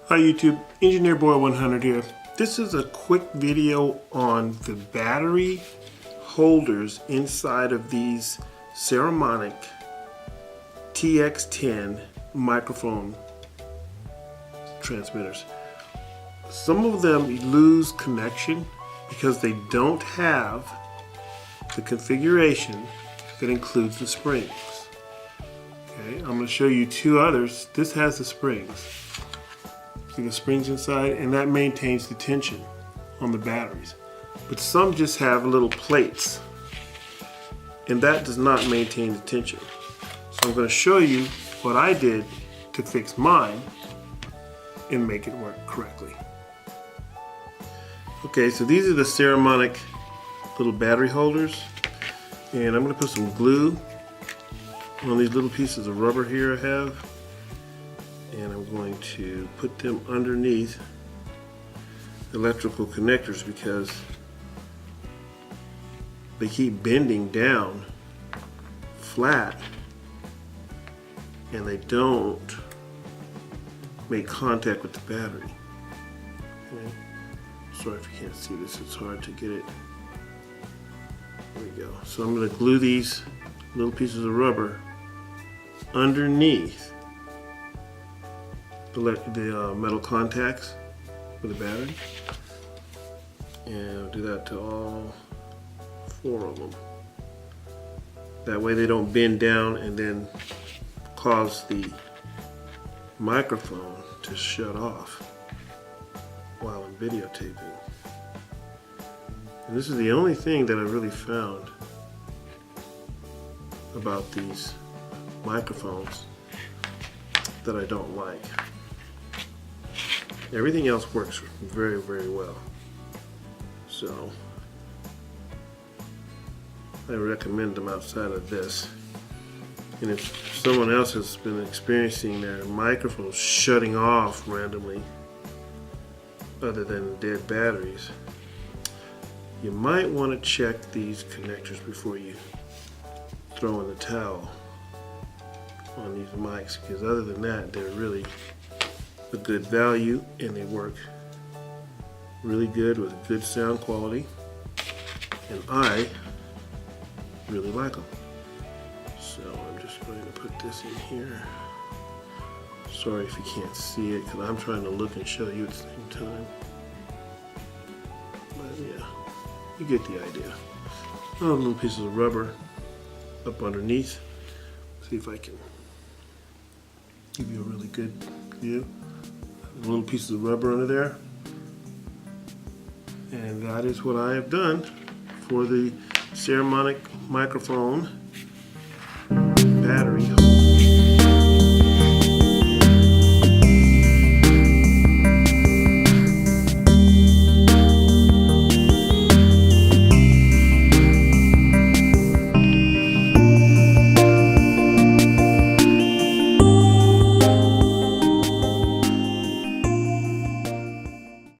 Hi YouTube, Engineer Boy 100 here. This is a quick video on the battery holders inside of these Saramonic TX10 microphone transmitters. Some of them lose connection because they don't have the configuration that includes the springs. Okay, I'm going to show you two others. This has the springs. See the springs inside, and that maintains the tension on the batteries. But some just have little plates, and that does not maintain the tension. So I'm going to show you what I did to fix mine and make it work correctly. Okay, so these are the Saramonic little battery holders, and I'm going to put some glue on these little pieces of rubber here I have, and I'm going to put them underneath electrical connectors because they keep bending down flat and they don't make contact with the battery. Okay. Sorry if you can't see this, it's hard to get it. There we go. So I'm going to glue these little pieces of rubber underneath the metal contacts for the battery, and I'll do that to all four of them. That way they don't bend down and then cause the microphone to shut off while I'm videotaping. And this is the only thing that I really found about these microphones that I don't like. Everything else works very, very well. So I recommend them outside of this. And if someone else has been experiencing their microphones shutting off randomly, other than dead batteries, you might want to check these connectors before you throw in the towel on these mics, because other than that, they're really a good value and they work really good with good sound quality, and I really like them. So I'm just going to put this in here. Sorry if you can't see it because I'm trying to look and show you at the same time, but yeah, you get the idea. Little pieces of rubber up underneath. See if I can give you a really good view. Little pieces of rubber under there, and that is what I have done for the Saramonic microphone